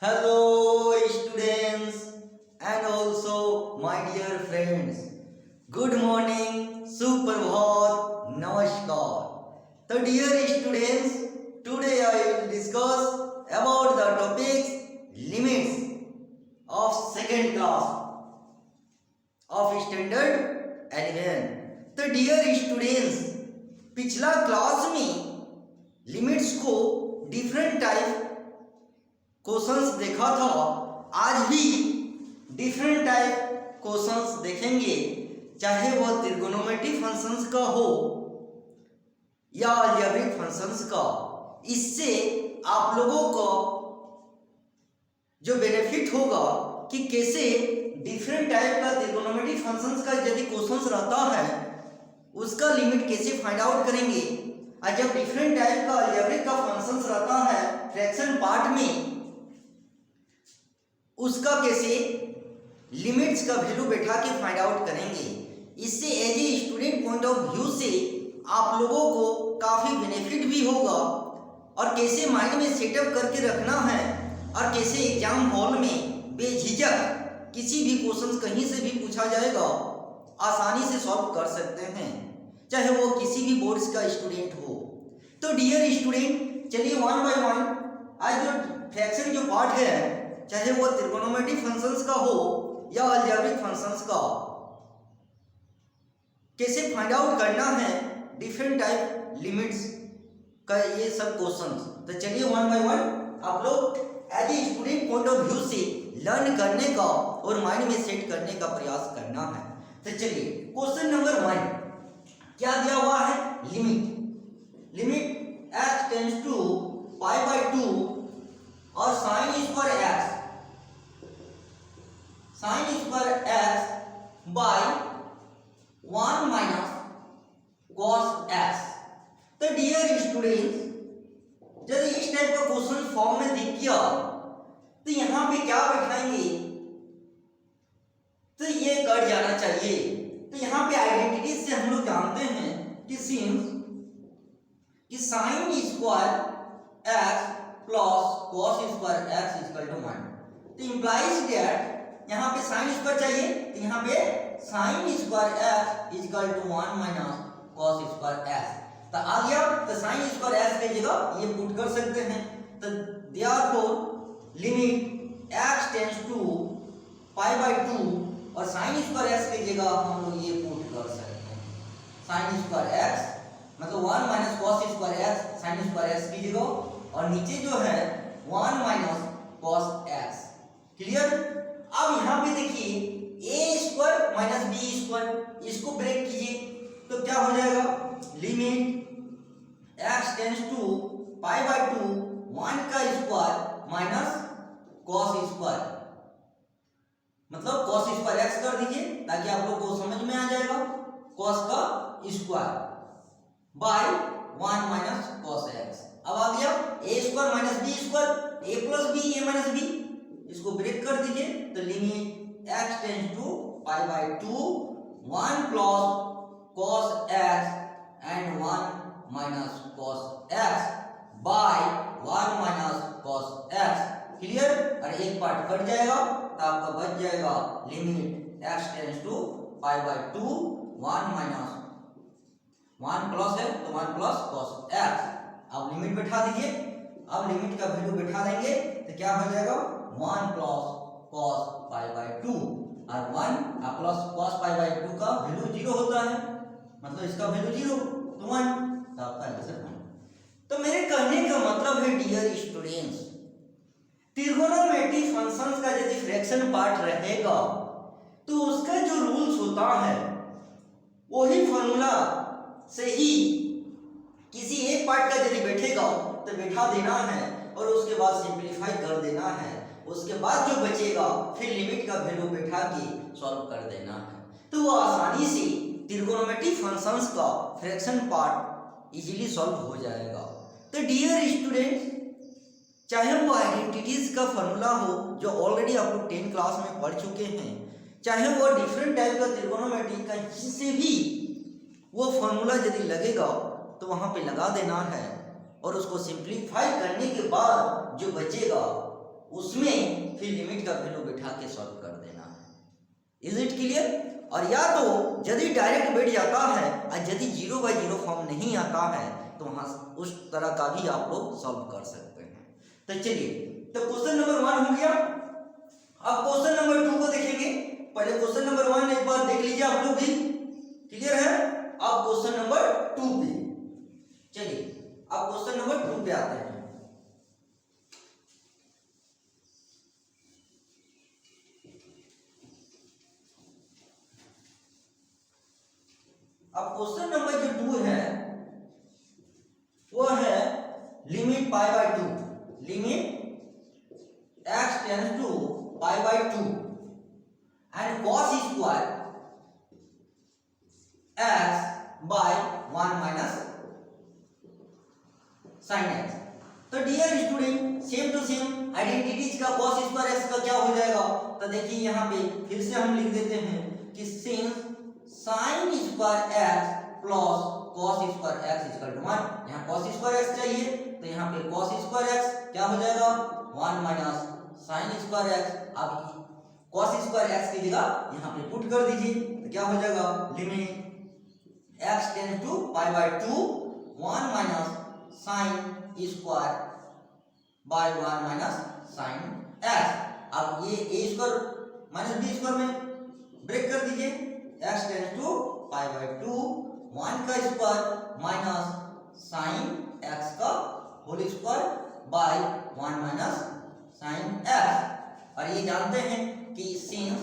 Hello students and also my dear friends. Good morning, Suprabhat, Namaskar. So dear students, today I will discuss about the topics limits of second class of standard 11. तो dear students, पिछला class में limits को different type questions देखा था। आज भी different type questions देखेंगे, चाहे वह त्रिगोनोमेट्री फंक्शंस का हो या अलजेब्रिक फंक्शंस का। इससे आप लोगों को जो बेनिफिट होगा कि कैसे डिफरेंट टाइप का त्रिगोनोमेट्री फंक्शंस का यदि क्वेश्चंस रहता है उसका लिमिट कैसे फाइंड आउट करेंगे, और जब डिफरेंट टाइप का अलजेब्रिक का फंक्शंस रहता है फ्रैक्शन पार्ट में उसका कैसे लिमिट्स का वैल्यू बैठा के फाइंड आउट करेंगे। इससे as a student point of view से आप लोगों को काफ़ी बेनिफिट भी होगा, और कैसे माइंड में सेटअप करके रखना है और कैसे एग्जाम हॉल में बेझिझक किसी भी क्वेश्चन कहीं से भी पूछा जाएगा आसानी से सॉल्व कर सकते हैं, चाहे वो किसी भी बोर्ड्स का स्टूडेंट हो। तो डियर स्टूडेंट, चलिए वन बाय वन आज जो फ्रैक्शन जो पार्ट है, चाहे वो त्रिकोणोमेट्री फंक्शंस का हो या अलजेब्रिक फंक्शंस का, कैसे फाइंड आउट करना है डिफरेंट टाइप लिमिट्स का ये सब क्वेश्चंस। तो चलिए वन बाय वन आप लोग as a student point of view से लर्न करने का और माइंड में सेट करने का प्रयास करना है। तो चलिए क्वेश्चन नंबर 1 क्या दिया हुआ है, limit x tends to pi by 2 और sine square x by 1 minus cos x। तो डियर स्टूडेंट्स, यदि इस टाइप का क्वेश्चन फॉर्म में दिख गया तो यहाँ पे क्या बैठाएंगे, तो ये कट जाना चाहिए। तो यहाँ पे आइडेंटिटी से हम लोग जानते हैं कि sine square x plus cos square x equal to 1। तो इंप्लाइज दैट यहाँ पे साइन स्क्वायर चाहिए, तो यहाँ पे sine square x equal to 1 minus cos square x। तो आ गया, तो साइन स्क्वायर x की जगह ये पुट कर सकते हैं। तो therefore limit x tends to pi by 2 और साइन स्क्वायर x की जगह हम लोग ये पुट कर सकते हैं। साइन स्क्वायर x मतलब 1 minus cos square x sign square x की जगह, और नीचे जो है 1 माइनस cos x। क्लियर। अब यहाँ पे देखिए a square minus b square, इसको ब्रेक कीजिए तो क्या हो जाएगा, limit x tends to pi by 2 1 का स्क्वायर माइनस cos स्क्वायर, मतलब cos स्क्वायर x कर दीजिए ताकि आप लोग को समझ में आ जाएगा, cos का square by 1 minus cos x। अब आ गया a square minus b square, a plus b a minus b, इसको ब्रेक कर दीजिए तो limit x tends to pi by 2 1 plus cos x and 1 minus cos x by 1 minus cos x। Clear. और एक part कट जाएगा तो आपका बच जाएगा limit x tends to pi by 2 1 minus 1 plus है तो 1 प्लस cos x। अब लिमिट बैठा दीजिए, अब लिमिट का वैल्यू बैठा देंगे तो क्या हो जाएगा 1 प्लस cos पाई बाय 2 और 1 प्लस cos पाई बाय 2 का वैल्यू 0 होता है, मतलब इसका वैल्यू 0 तो 1, तो आपका आंसर 1। तो मेरे कहने का मतलब है डियर स्टूडेंट्स, त्रिगोनोमेट्री फंक्शंस का यदि फ्रैक्शन पार्ट रहेगा तो उसका जो रूल्स होता है वही फॉर्मूला से ही किसी एक पार्ट का यदि बैठेगा तो बैठा देना है और उसके बाद सिंपलीफाई कर देना है, उसके बाद जो बचेगा फिर लिमिट का वैल्यू बैठा के सॉल्व कर देना है, तो वो आसानी से त्रिगोनोमेट्री फंक्शंस का फ्रैक्शन पार्ट इजीली सॉल्व हो जाएगा। तो डियर स्टूडेंट्स, चाहे वो आइडेंटिटीज का फॉर्मूला हो जो ऑलरेडी आप लोग 10 क्लास में पढ़ चुके हैं, चाहे वो डिफरेंट टाइप का त्रिगोनोमेट्री का जिससे भी वो फॉर्मूला यदि लगेगा तो वहां पे लगा देना है और उसको सिंप्लीफाई करने के बाद जो बचेगा उसमें फिर लिमिट का वैल्यू बैठा के सॉल्व कर देना है। Is it clear? और या तो यदि डायरेक्ट बैठ जाता है और यदि 0/0 फॉर्म नहीं आता है तो वहां उस तरह का भी आप लोग सॉल्व कर सकते हैं। तो चलिए, तो क्वेश्चन नंबर 1 हो गया। अब क्वेश्चन नंबर 2 को देखेंगे। पहले क्वेश्चन नंबर 1 एक बार देख लीजिए आप लोग भी, क्लियर है? अब क्वेश्चन नंबर 2 पे चलिए, अब क्वेश्चन नंबर 2 पे आते हैं। अब क्वेश्चन नंबर जो 2 है वो है limit π/2, limit x tends to π/2 and cos square x by 1 minus sin x। तो dear student, same to same identities का cos स्क्वायर x का क्या हो जाएगा? तो देखिए यहाँ पे फिर से हम लिख देते हैं कि since sin square x plus cos square x equal to 1। यहाँ cos स्क्वायर x चाहिए तो यहाँ पे cos स्क्वायर x क्या हो जाएगा? 1 माइनस sin स्क्वायर x। अब cos स्क्वायर x की जगह यहाँ पे पुट कर दीजिए तो क्या हो जाएगा? Limit x tends to π/2 1 minus sin square by 1 minus sin x। अब ये a square minus b square में ब्रेक कर दीजिए, x टेंड्स टू π/2 1 का स्क्वायर माइनस sin x का whole square by 1 minus sin x। और ये जानते हैं कि since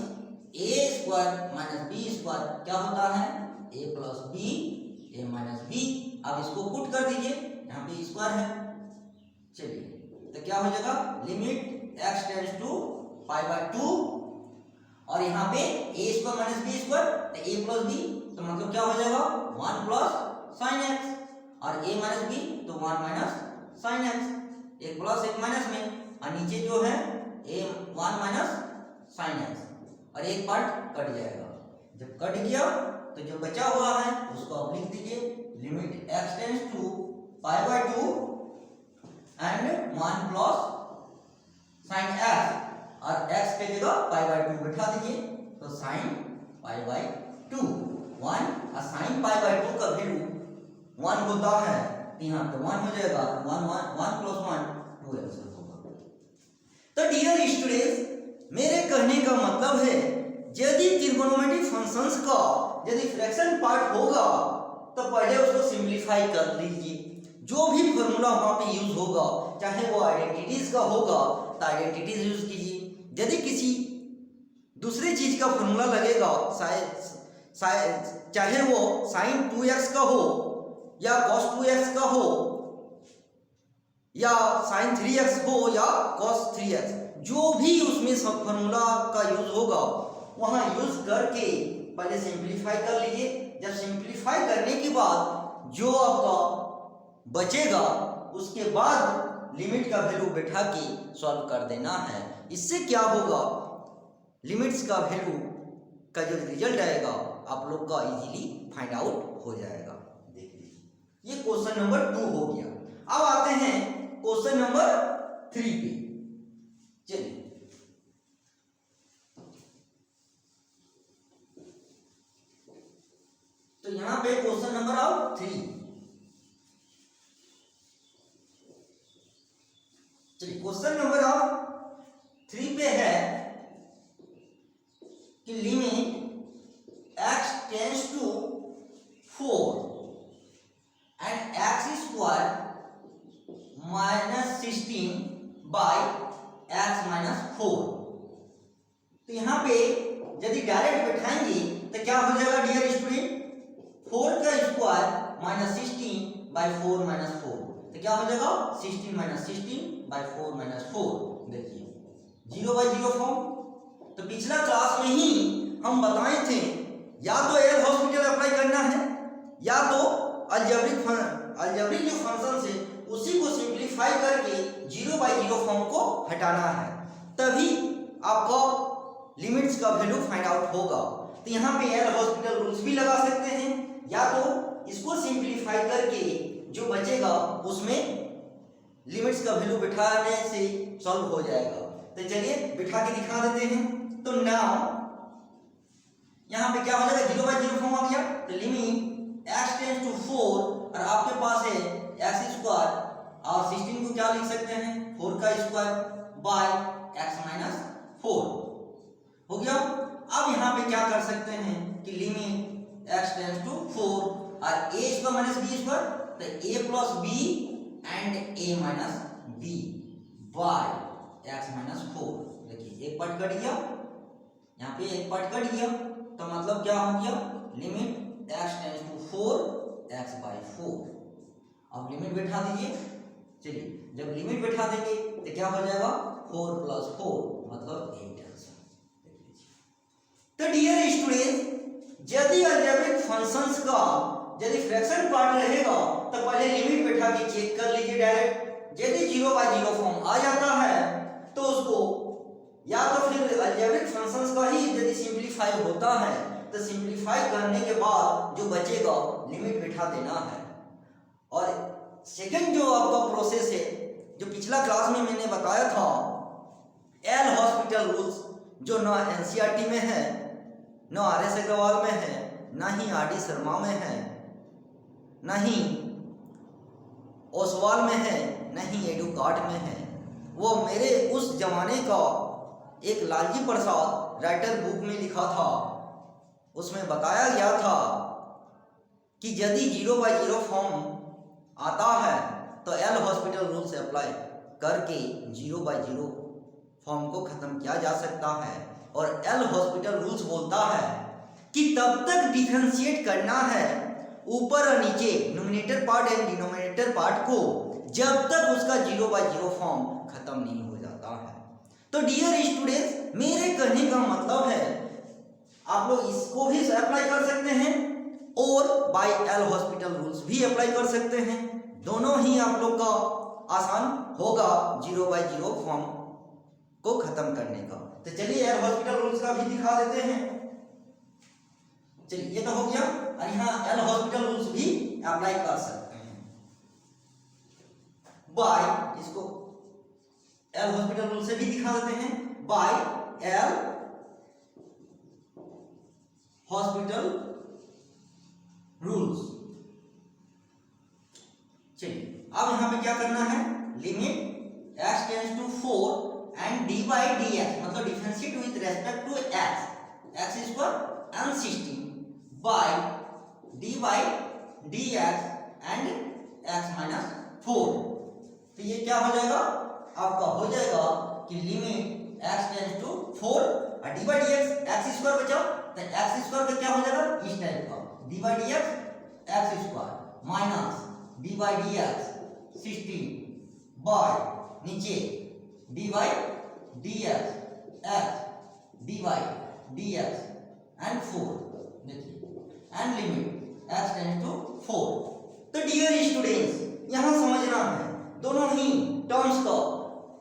a square minus b square क्या होता है? a plus b, a minus b। अब इसको पुट कर दीजिए, यहाँ पे स्क्वायर है। चलिए, तो क्या हो जाएगा? लिमिट x टेंड्स टू π/2 और यहाँ पे a square minus b square तो a प्लस b, तो मतलब क्या हो जाएगा? 1 प्लस sin x और a माइनस b तो 1 माइनस sin x। एक प्लस एक माइनस में और नीचे जो है a 1 माइनस sin x और एक पार्ट कट जाएगा। जब कट गया तो जो बचा हुआ है उसको आप लिख दीजिए, limit x tends to π/2 and 1 plus sin x और x के जगह π/2 बैठा दीजिए तो sin π/2 1 और sin π/2 का वैल्यू 1 होता है, यहाँ पे 1 हो जाएगा। 1 प्लस 1 2x होगा। तो डियर स्टूडेंट्स, मेरे कहने का मतलब है यदि ट्रिग्नोमेट्रिक फंक्शंस का यदि फ्रैक्शन पार्ट होगा तो पहले उसको सिंपलीफाई कर लीजिए। जो भी फॉर्मूला वहां पे यूज होगा, चाहे वो आइडेंटिटीज का होगा तो आइडेंटिटीज यूज कीजिए। यदि किसी दूसरी चीज का फॉर्मूला लगेगा, चाहे वो sin 2x का हो या cos 2x का हो या sin 3x हो या cos 3x, जो भी उसमें सब फॉर्मूला का यूज होगा वहां यूज करके पहले सिंपलीफाई कर लीजिए। जब सिंपलीफाई करने के बाद जो आपका बचेगा उसके बाद लिमिट का वैल्यू बैठा के सॉल्व कर देना है। इससे क्या होगा? लिमिट्स का वैल्यू का जो रिजल्ट आएगा आप लोग का इजीली फाइंड आउट हो जाएगा। देखिए, ये क्वेश्चन नंबर 2 हो गया। अब आते हैं क्वेश्चन नंबर 3 पे। चलिए, तो यहां पे क्वेश्चन नंबर 3। चलिए, क्वेश्चन नंबर 3 पे है कि limit x tends to 4 and x square minus 16 by x minus 4। तो यहाँ पे यदि डायरेक्ट बैठाएंगे तो क्या हो जाएगा डियर स्टूडेंट? 4 का स्क्वायर माइनस 16 बाय 4 माइनस 4, तो क्या हो जाएगा? 16 माइनस 16 बाय 4 माइनस 4। देखिए 0/0 फॉर्म। तो पिछला क्लास में ही हम बताए थे या तो एल हॉस्पिटल अप्लाई करना है या तो अलजेब्रिक जो फंक्शन है उसी को सिंपलीफाई करके 0/0 फॉर्म को हटाना है, तभी आपका लिमिट्स का वैल्यू फाइंड आउट होगा। तो यहाँ पे एल हॉस्पिटल रूल्स भी लगा सकते हैं या तो इसको सिंपलीफाई करके जो बचेगा उसमें लिमिट्स का वैल्यू बिठाने से सॉल्व हो जाएगा। तो चलिए बिठा के दिखा देते हैं। तो नाउ यहाँ पे क्या हो जाएगा, 0/0 फॉर्म आ गया। तो लिमिट x टेंड्स टू 4 और आपके पास है x स्क्वायर और 16 को क्या लिख सकते हैं 4 का स्क्वायर बाय x माइनस 4 हो गया। अब यहाँ पे क्या कर सकते हैं कि लिमिट x टेंड्स टू 4 और a square minus b square, तो a plus b and a minus b by x minus 4। देखिए एक पार्ट कट गया, यहाँ पे एक पार्ट कट गया, तो मतलब क्या हो गया, limit x tends to 4 x by 4। अब लिमिट बैठा दीजिए। चलिए जब लिमिट बैठा देंगे तो क्या हो जाएगा 4 + 4 मतलब 8 आंसर। तो डियर स्टूडेंट यदि अलजेब्रिक फंक्शंस का यदि फ्रैक्शन पार्ट रहेगा तो पहले लिमिट बैठा के चेक कर लीजिए डायरेक्ट। यदि 0/0 फॉर्म आ जाता है तो उसको या तो फिर अलजेब्रिक फंक्शंस का ही यदि सिंपलीफाई होता है तो सिंपलीफाई करने के बाद जो बचेगा लिमिट बैठा देना है। और सेकंड जो आपका प्रोसेस है जो पिछला क्लास में मैंने बताया था, एल हॉस्पिटल रूल्स, जो ना एनसीईआरटी में है, ना आरएस अग्रवाल में है, ना ही आरडी शर्मा में है, ना ही ओसवाल में है, ना ही एडुकार्ट में है। वो मेरे उस जमाने का एक लालजी प्रसाद राइटर बुक में लिखा था, उसमें बताया गया था कि यदि 0/0 फॉर्म आता है तो एल हॉस्पिटल रूल से अप्लाई करके 0/0 फॉर्म को खत्म किया जा सकता है। और एल हॉस्पिटल रूल्स बोलता है कि तब तक डिफरेंशिएट करना है ऊपर और नीचे numerator part and denominator part को जब तक उसका 0/0 फॉर्म खत्म नहीं हो जाता है। तो डियर स्टूडेंट्स मेरे कहने का मतलब है आप लोग इसको भी अप्लाई कर सकते हैं और बाय एल हॉस्पिटल रूल्स भी अप्लाई कर सकते हैं। दोनों ही आप लोग का आसान होगा 0/0 फॉर्म को खत्म करने का। तो चलिए एल हॉस्पिटल रूल्स का भी दिखा देते हैं। चलिए ये तो हो गया और यहाँ एल हॉस्पिटल रूल्स भी अप्लाई कर सकते हैं बाय, इसको एल हॉस्पिटल रूल से भी दिखा देते हैं बाय एल हॉस्पिटल रूल्स। चलिए अब यहां पे क्या करना है, limit x tends to 4 and d/dx मतलब differentiate with respect to x square and 16 by d/dx and x minus 4। तो ये क्या हो जाएगा आपका, हो जाएगा कि लिमिट x टेंड्स टू 4 और d/dx x स्क्वायर बचा, तो x स्क्वायर का क्या हो जाएगा इस टाइप का d/dx x square minus d/dx 16 bye नीचे d/dx x d/dx एंड 4। देखिए and limit x tends to 4। तो डियर स्टूडेंट्स यहां समझना है दोनों ही टर्म्स का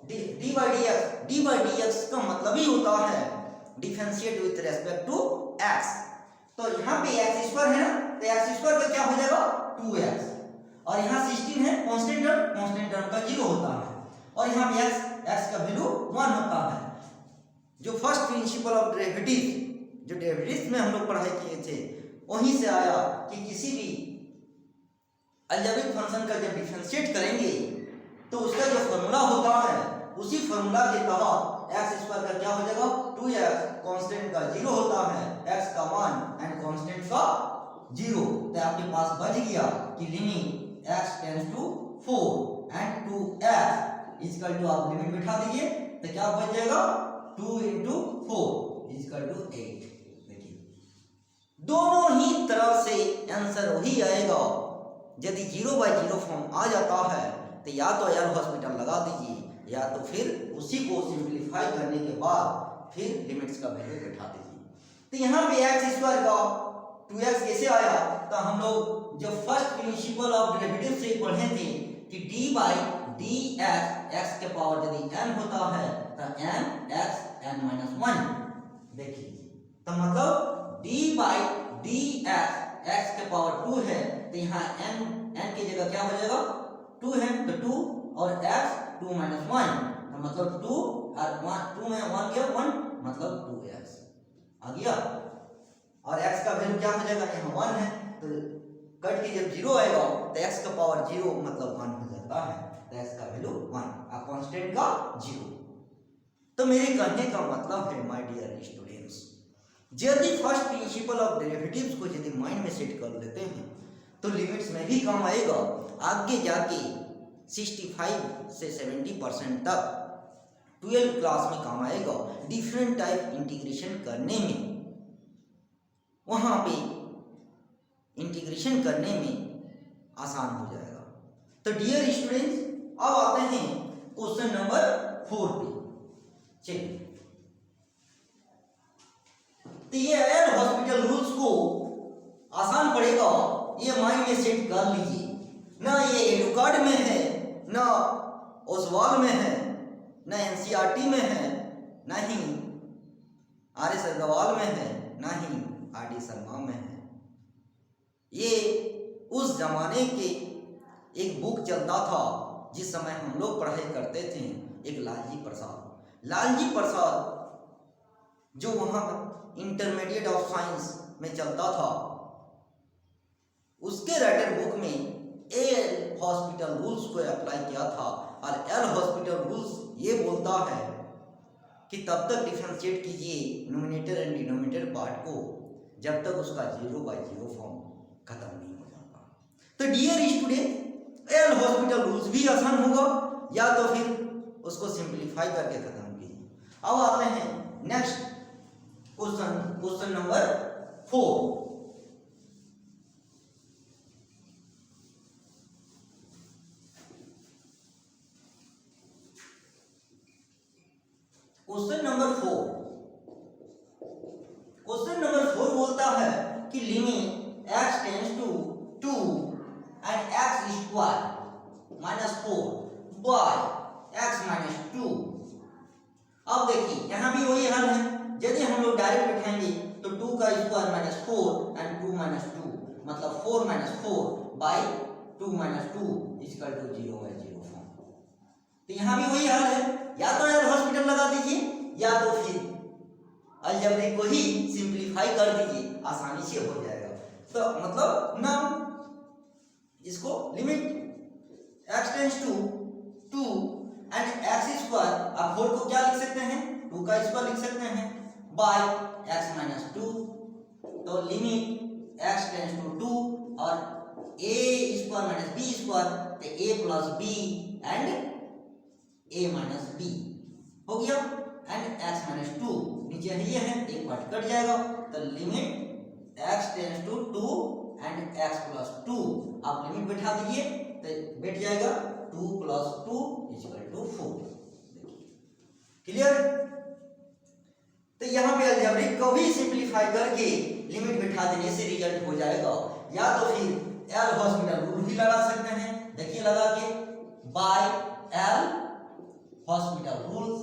d/dx का मतलब ही होता है differentiate with respect to x। तो यहाँ पे x स्क्वायर है ना, तो x स्क्वायर का क्या हो जाएगा 2x और यहाँ 16 है कांस्टेंट टर्म का 0 होता है और यहाँ पे x का वैल्यू 1 होता है। जो फर्स्ट प्रिंसिपल ऑफ डेरिवेटिव जो डेरिवेटिव्स में हम लोग पढ़ाई किए थे वहीं से आया कि किसी भी अलजेब्रिक फंक्शन का जब डिफरेंशिएट करेंगे तो उसका जो फॉर्मूला होता है उसी फॉर्मूला के तहत x स्क्वायर का क्या हो जाएगा 2x, कांस्टेंट का 0 होता है, x का 1 एंड कांस्टेंट का 0। तो आपके पास बच गया कि limit x tends to 4 and 2x equal to, आप लिमिट बिठा दीजिए तो क्या बच जाएगा 2 × 4 इक्वल टू 8। देखिए दोनों ही तरफ से आंसर वही आएगा। यदि 0/0 फॉर्म आ जाता है तो या तो एल हॉस्पिटल लगा दीजिए या तो फिर उसी को सिंपलीफाई करने के बाद फिर लिमिट्स का वैल्यू बैठा दीजिए। तो यहाँ पे x स्क्वायर का 2x कैसे आया, तो हम लोग जो फर्स्ट प्रिंसिपल ऑफ डेरिवेटिव से पढ़े थे कि d/dx x के पावर यदि n होता है तो n x n - 1। देखिए तो मतलब d/dx x के पावर 2 है तो यहाँ n की जगह क्या हो जाएगा 2 है तो 2 और x 2 - 1 तो मतलब 2 और 2 में 1 गया 1 मतलब 2x आ गया। और x का वैल्यू क्या हो जाएगा, यहाँ 1 है तो कट के जब 0 आएगा तो x का पावर 0 मतलब 1 हो जाता है, तो x का वैल्यू 1 और कांस्टेंट का 0। तो मेरे कहने का मतलब है माय डियर स्टूडेंट्स, यदि फर्स्ट प्रिंसिपल ऑफ डेरिवेटिव्स को यदि माइंड में सेट कर लेते हैं तो लिमिट्स में भी काम आएगा। आगे जाके 65 से 70% तक 12 क्लास में काम आएगा डिफरेंट टाइप इंटीग्रेशन करने में, वहाँ पे इंटीग्रेशन करने में आसान हो जाएगा। तो डियर स्टूडेंट्स अब आते हैं क्वेश्चन नंबर 4 पे। चलिए, तो ये एयर हॉस्पिटल रूल्स को आसान पड़ेगा, ये माइंड में सेट कर लीजिए। ना ये एडुकार्ड में है, ना ओसवाल में है, ना एनसीईआरटी में है, ना ही आर एस अग्रवाल में है, ना ही आर डी शर्मा में है। ये उस जमाने के एक बुक चलता था जिस समय हम लोग पढ़ाई करते थे, एक लालजी प्रसाद जो वहाँ इंटरमीडिएट ऑफ साइंस में चलता था, उसके राइटर बुक में एल हॉस्पिटल रूल्स को अप्लाई किया था। और एल हॉस्पिटल रूल्स ये बोलता है कि तब तक डिफरेंशिएट कीजिए न्यूमरेटर एंड डिनोमिनेटर पार्ट को जब तक उसका 0/0 फॉर्म खत्म नहीं हो जाता। तो dear student, L hospital rules भी आसान होगा या तो फिर उसको सिंप्लीफाई करके खत्म कीजिए। अब आते हैं next question number 4। Question number 4 बोलता है कि limit x tends to 2 and x square -4 by x - 2। अब देखिए यहाँ भी वही हल है, यदि हम लोग डायरेक्ट बैठाएंगे तो 2 का स्क्वायर -4 एंड 2 - 2 मतलब 4 - 4 बाई 2 - 2 इक्वल टू 0/0 फॉर्म। तो यहाँ भी वही हल है, या तो एल हॉस्पिटल लगा दीजिए या तो फिर अलजेब्रिक को ही सिंप्लीफाई कर दीजिए, आसानी से हो जाएगा। तो मतलब ना इसको limit x tends to 2 and x square, आप 4 को क्या लिख सकते हैं, 2 का स्क्वायर लिख सकते हैं बाय x - 2। तो लिमिट x टेंड्स टू 2 और a स्क्वायर - b स्क्वायर, तो a plus b and a minus b हो गया एंड x - 2 नीचे ये है, एक पार्ट कट जाएगा। तो limit x tends to 2 and x plus 2 आप लिमिट बैठा दीजिए तो बैठ जाएगा 2 + 2 = 4। क्लियर। तो यहाँ पे अलजेब्रिक को भी सिंप्लीफाई करके लिमिट बैठा देने से रिजल्ट हो जाएगा। या तो फिर एल हॉस्पिटल रूल भी लगा सकते हैं, देखिए लगा के by L hospital rules,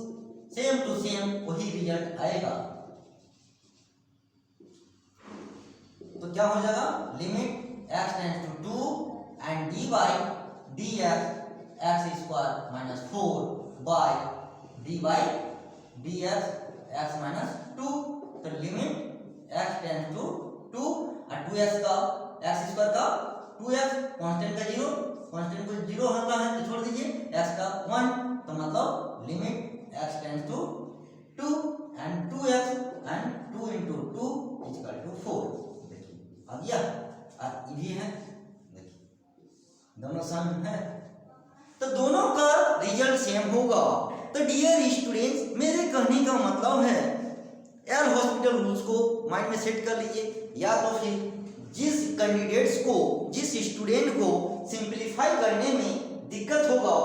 same to same वही रिजल्ट आएगा। तो क्या हो जाएगा, limit x tends to 2 and d/dx x square -4 by d/dx x - 2। तो लिमिट x टेंड्स टू 2 और 2x का x स्क्वायर का 2x कांस्टेंट का 0, कांस्टेंट को 0 होता है तो छोड़ दीजिए, x का 1, तो मतलब limit x tends to 2 and 2x and 2 × 2 = 4। देखिए आ गया, और ये भी है, देखिए दोनों सम है तो दोनों का रिजल्ट सेम होगा। तो डियर स्टूडेंट्स, मेरे कहने का मतलब है एल हॉस्पिटल रूल्स को माइंड में सेट कर लीजिए, या तो फिर जिस कैंडिडेट्स को, जिस स्टूडेंट को सिंप्लीफाई करने में दिक्कत होगा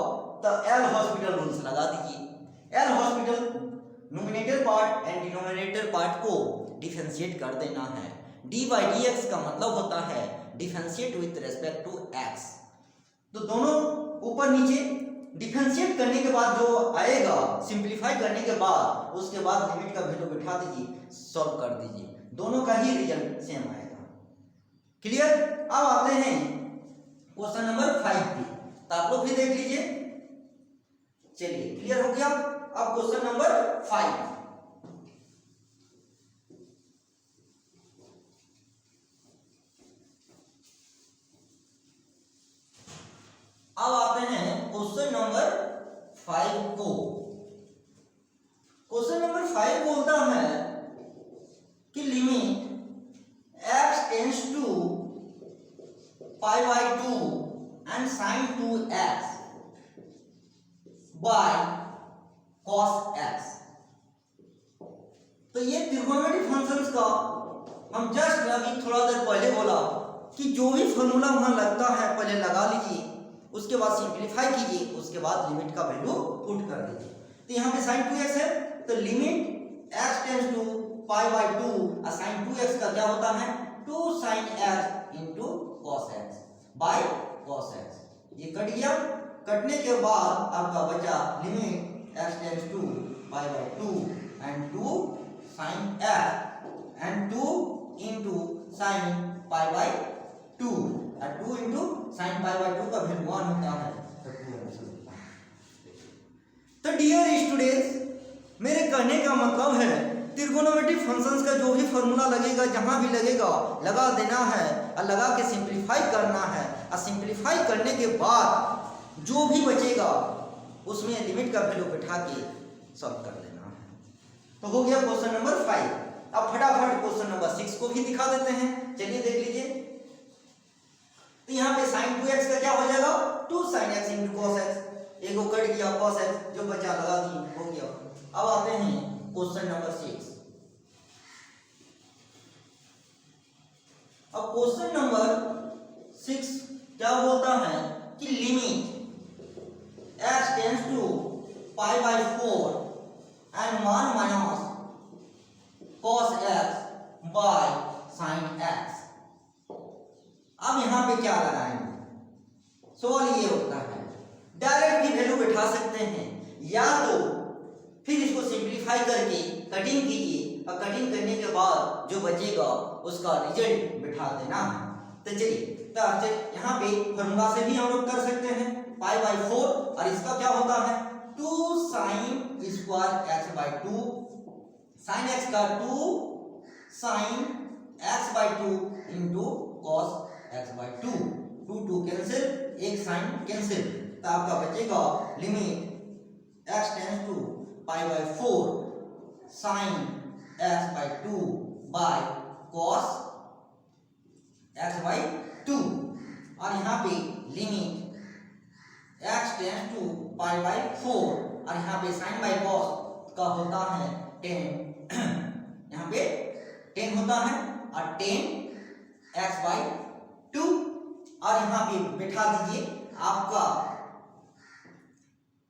तो एल हॉस्पिटल रूल्स लगा दीजिए। L hospital numerator part and denominator part को डिफरेंशिएट कर देना है। d/dx का मतलब होता है differentiate with respect to x। तो दोनों ऊपर नीचे डिफरेंशिएट करने के बाद जो आएगा, सिंप्लीफाई करने के बाद, उसके बाद लिमिट का वैल्यू बिठा दीजिए, सॉल्व कर दीजिए, दोनों का ही रिजल्ट सेम आएगा। क्लियर। अब आते हैं क्वेश्चन नंबर 5 पे, तो आप लोग भी देख लीजिए। चलिए क्लियर हो गया। अब क्वेश्चन नंबर 5, अब आते हैं क्वेश्चन नंबर 5 को। क्वेश्चन नंबर 5 बोलता है कि limit x tends to pi by 2 and sine 2x by cos x। तो ये त्रिकोणमिति फंक्शंस का हम जस्ट अभी थोड़ा देर पहले बोला कि जो भी फॉर्मूला वहां लगता है पहले लगा लीजिए, उसके बाद सिंप्लीफाई कीजिए, उसके बाद लिमिट का वैल्यू पुट कर दीजिए। तो यहाँ पे sin 2x है, तो limit x tends to pi by 2 और sin 2x का क्या होता है 2 sin x into cos x by cos x। ये कट गया, कटने के बाद आपका बचा limit x tends to pi by 2 and 2 sin x and 2 into sin pi by 2 और 2 इंटू साइन पाई बाई 2 का वैल्यू 1 होता है, तो 2 आंसर होता है। तो डियर स्टूडेंट्स, मेरे कहने का मतलब है त्रिकोणमिति फंक्शंस का जो भी फॉर्मूला लगेगा, जहां भी लगेगा लगा देना है और लगा के सिंप्लीफाई करना है, और सिंप्लीफाई करने के बाद जो भी बचेगा उसमें लिमिट का वैल्यू बैठा के सॉल्व कर लेना है। तो हो गया क्वेश्चन नंबर 5। अब फटाफट क्वेश्चन नंबर 6 को भी दिखा देते हैं, चलिए देख लीजिए। तो यहाँ पे sin 2x का क्या हो जाएगा 2 sin x into cos x, एक को कट गया cos x, जो बचा लगा दी, हो गया। अब आते हैं क्वेश्चन नंबर 6। अब क्वेश्चन नंबर 6 क्या बोलता है कि limit x tends to pi by 4 and 1 minus cos x by sin x। अब यहां पे क्या लगाएंगे, सवाल ये होता है, डायरेक्ट भी वैल्यू बैठा सकते हैं, या तो फिर इसको सिंप्लीफाई करके कटिंग कीजिए और कटिंग करने के बाद जो बचेगा उसका रिजल्ट बैठा देना है। तो चलिए, तो यहाँ पे फॉर्मूला से भी हम लोग कर सकते हैं पाई बाई 4, और इसका क्या होता है 2 sin square x by 2, sin x का 2 sin x by 2 into cos x by 2, 2 cancel, एक साइन कैंसिल, तो आपका बचेगा limit x tends to pi by 4 sin x by 2 by cos x by 2, और यहाँ पे limit x tends to pi by 4 और यहाँ पे sin बाई cos का होता है 10, यहाँ पे 10 होता है और 10 x बाई 2, और यहाँ पे बैठा दीजिए आपका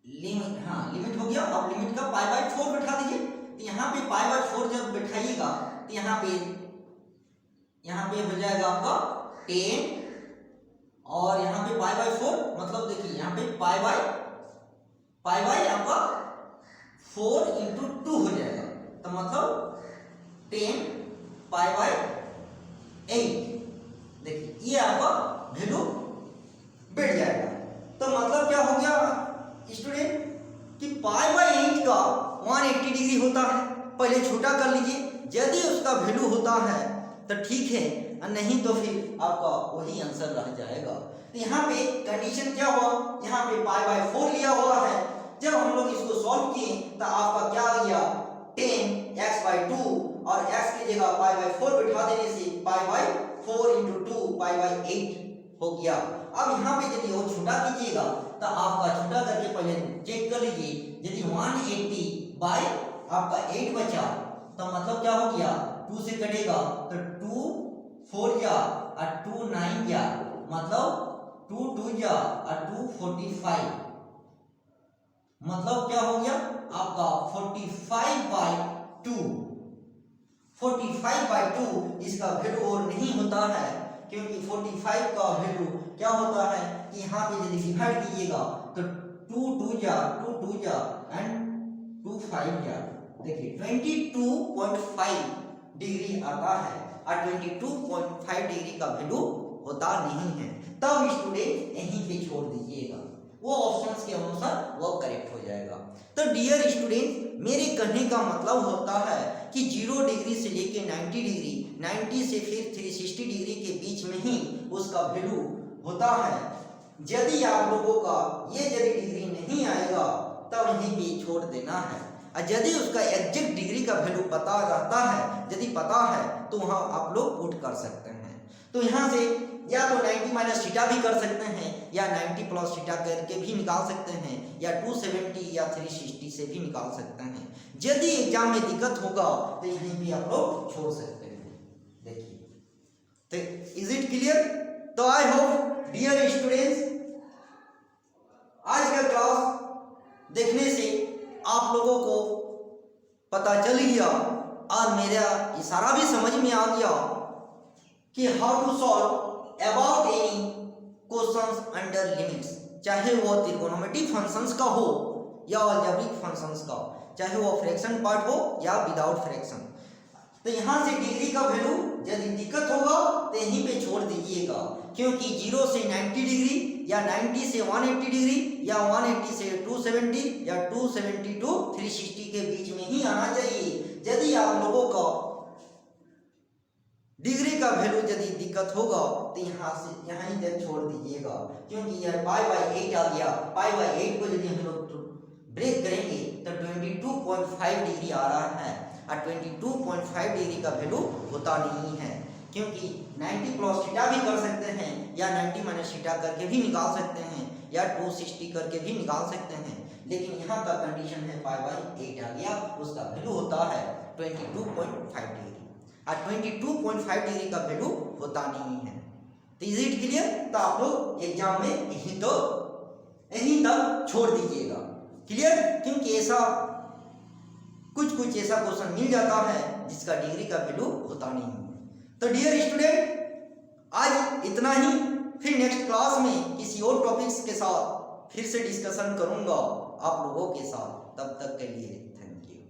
लिमिट, हाँ लिमिट हो गया। अब लिमिट का पाई बाई 4 बैठा दीजिए, तो यहाँ पे पाई बाई 4 जब बैठाइएगा तो यहाँ पे हो जाएगा आपका 10, और यहाँ पे पाई बाई 4 मतलब देखिए यहाँ पे पाई बाई आपका 4 इंटू 2 हो जाएगा, तो मतलब 10 पाई बाई 8। देखिए ये आपका वैल्यू बैठ जाएगा। तो मतलब क्या हो गया स्टूडेंट कि पाई बाई 8 का 180 डिग्री होता है, पहले छोटा कर लीजिए, यदि उसका वैल्यू होता है तो ठीक है, और नहीं तो फिर आपका वही आंसर रह जाएगा। तो यहाँ पे कंडीशन क्या हुआ, यहाँ पे पाई बाई 4 लिया हुआ है, जब हम लोग इसको सॉल्व किए तो आपका क्या आ गया 10 x बाई 2, और x की जगह पाई बाई 4 बिठा देने से पाई बाई 4 इंटू 2 पाई बाई 8 हो गया। अब यहाँ पे यदि वो छोटा कीजिएगा तो आपका छोटा करके पहले चेक कर लीजिए, यदि 180 बाई आपका 8 बचा तो मतलब क्या हो गया 2 से कटेगा तो 2 4 जा और 2 9 जा, मतलब 2 2 जा और 2 45, मतलब क्या हो गया आपका 45 बाई 2, 45 बाई 2 इसका वैल्यू और नहीं होता है, क्योंकि 45 का वैल्यू क्या होता है कि यहाँ पे यदि डिवाइड कीजिएगा तो 2 2 जा 2 2 जा एंड 2 5 जा, देखिए 22.5 डिग्री आता है, और 22.5 डिग्री का वैल्यू होता नहीं है, तब स्टूडेंट यहीं पे छोड़ दीजिएगा। वो ऑप्शंस के अनुसार वो करेक्ट हो जाएगा। तो डियर स्टूडेंट, मेरे कहने का मतलब होता है कि 0 डिग्री से लेके 90 डिग्री, 90 से फिर 360 डिग्री के बीच में ही उसका वैल्यू होता है। यदि आप लोगों का ये यदि डिग्री नहीं आएगा तब यहीं पे छोड़ देना है, और यदि उसका एग्जैक्ट डिग्री का वैल्यू पता रहता है, यदि पता है तो वहाँ आप लोग पुट कर सकते हैं। तो यहाँ से या तो 90 माइनस थीटा भी कर सकते हैं, या 90 प्लस थीटा करके भी निकाल सकते हैं, या 270 या 360 से भी निकाल सकते हैं। यदि एग्जाम में दिक्कत होगा तो यहीं भी आप लोग छोड़ सकते हैं। देखिए, तो इज इट क्लियर? तो आई होप डियर स्टूडेंट्स, आज का क्लास देखने से आप लोगों को पता चल गया और मेरा इशारा भी समझ में आ गया कि how to solve about any questions under limits, चाहे वो त्रिकोणोमेट्रिक फंक्शंस का हो या अलजेब्रिक फंक्शंस का, चाहे वो फ्रैक्शन पार्ट हो या विदाउट फ्रैक्शन। तो यहाँ से डिग्री का वैल्यू यदि दिक्कत होगा तो यहीं पे छोड़ दीजिएगा, क्योंकि 0 से 90 डिग्री या 90 से 180 डिग्री या 180 से 270 या 270 टू 360 के बीच में ही आना चाहिए। यदि आप लोगों का डिग्री का वैल्यू यदि दिक्कत होगा तो यहाँ से यहाँ ही छोड़ दीजिएगा, क्योंकि यह पाई बाई 8 आ गया। पाई बाई 8 को यदि हम लोग ब्रेक करेंगे तो 22.5 डिग्री आ रहा है, और 22.5 डिग्री का वैल्यू होता नहीं है, क्योंकि 90 प्लस थीटा भी कर सकते हैं, या 90 माइनस थीटा करके भी निकाल सकते हैं, या 260 करके भी निकाल सकते हैं। लेकिन यहाँ का कंडीशन है पाई बाई 8 आ गया, उसका वैल्यू होता है 22.5 डिग्री, और 22.5 डिग्री का वैल्यू होता नहीं है। तो इज इट क्लियर? तो आप लोग एग्जाम में यहीं तक छोड़ दीजिएगा। क्लियर? क्योंकि ऐसा कुछ ऐसा क्वेश्चन मिल जाता है जिसका डिग्री का वैल्यू होता नहीं है। तो डियर स्टूडेंट, आज इतना ही। फिर नेक्स्ट क्लास में किसी और टॉपिक्स के साथ फिर से डिस्कशन करूंगा आप लोगों के साथ। तब तक के लिए थैंक यू।